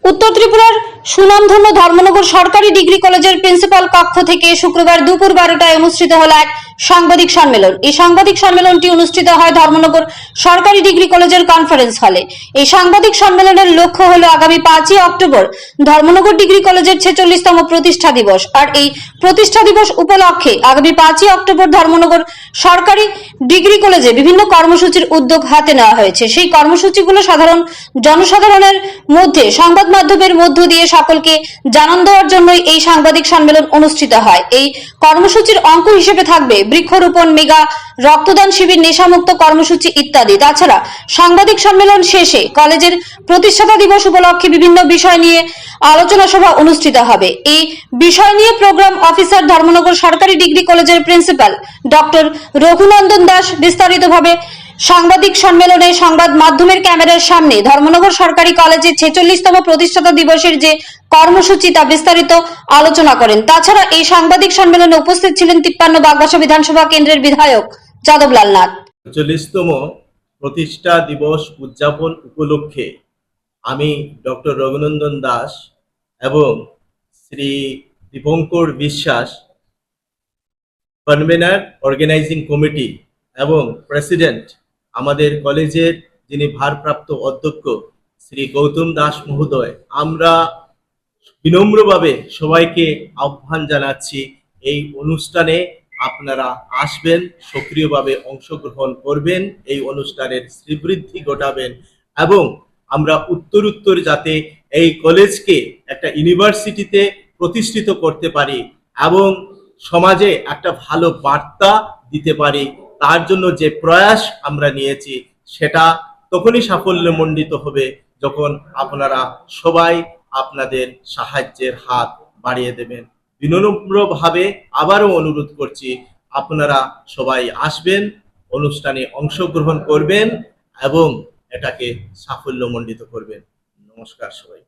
উত্তর ত্রিপুরার সুনামধন্য ধর্মনগর সরকারি ডিগ্রি কলেজের প্রিন্সিপাল কক্ষ থেকে শুক্রবার দুপুর 12টায় অনুষ্ঠিত হলো এক সাংবাদিক সম্মেলন। এই সাংবাদিক সম্মেলনটি অনুষ্ঠিত হয় ধর্মনগর সরকারি ডিগ্রি কলেজের কনফারেন্স হলে। এই সাংবাদিক সম্মেলনের লক্ষ্য হলো আগামী 5ই অক্টোবর ধর্মনগর ডিগ্রি কলেজের 46তম প্রতিষ্ঠা দিবস। আর এই প্রতিষ্ঠা দিবস উপলক্ষে আগামী 5ই অক্টোবর ধর্মনগর সরকারি ডিগ্রি কলেজে বিভিন্ন কর্মসূচির উদ্যোগ হাতে নেওয়া হয়েছে। সেই কর্মসূচিগুলো জনসাধারণের মধ্যে সংবাদ মাধ্যমের মধ্য দিয়ে সকলকে জানান দেওয়ার জন্যই এই সাংবাদিক সম্মেলন অনুষ্ঠিত হয়। এই কর্মসূচির অঙ্গ হিসেবে থাকবে বৃক্ষরোপণ, মেগা রক্তদান শিবির, নেশামুক্ত কর্মসূচি ইত্যাদি। তাছাড়া সাংবাদিক সম্মেলন শেষে কলেজের প্রতিষ্ঠাতা দিবস উপলক্ষে বিভিন্ন বিষয় নিয়ে আলোচনা সভা অনুষ্ঠিত হবে। এই বিষয় নিয়ে প্রোগ্রাম অফিসার ধর্মনগর সরকারি ডিগ্রি কলেজের প্রিন্সিপাল ডক্টর রঘুনন্দন দাস বিস্তারিতভাবে সাংবাদিক সম্মেলনে সংবাদ মাধ্যমের ক্যামেরার সামনে ধর্মনগর সরকারি কলেজের 46তম প্রতিষ্ঠাতা দিবসের যে কর্মসূচি তা বিস্তারিত আলোচনা করেন। তাছাড়া এই সাংবাদিক সম্মেলনে উপস্থিত ছিলেন 53 বাগবাসা বিধানসভা কেন্দ্রের বিধায়ক যাদবলাল নাথ। 46তম প্রতিষ্ঠা দিবস উদযাপন উপলক্ষে আমি ডক্টর রঘুনন্দন দাস এবং শ্রী দীপঙ্কর বিশ্বাস, কনভেনার অর্গানাইজিং কমিটি এবং প্রেসিডেন্ট, আমাদের কলেজের যিনি ভারপ্রাপ্ত অধ্যক্ষ শ্রী গৌতম দাস মহোদয়, আমরা বিনম্রভাবে সবাইকে আহ্বান জানাচ্ছি এই অনুষ্ঠানে আপনারা আসবেন, সক্রিয়ভাবে অংশগ্রহণ করবেন, এই অনুষ্ঠানের শ্রীবৃদ্ধি ঘটাবেন এবং আমরা উত্তরোত্তর যাতে এই কলেজকে একটা ইউনিভার্সিটিতে প্রতিষ্ঠিত করতে পারি এবং সমাজে একটা ভালো বার্তা দিতে পারি, তার জন্য যে প্রয়াস আমরা নিয়েছি সেটা তখনই সাফল্যমণ্ডিত হবে যখন আপনারা সবাই আপনাদের সাহায্যের হাত বাড়িয়ে দেবেন। বিনম্রভাবে আবারও অনুরোধ করছি, আপনারা সবাই আসবেন, অনুষ্ঠানে অংশগ্রহণ করবেন এবং এটাকে সাফল্যমণ্ডিত করবেন। নমস্কার সবাই।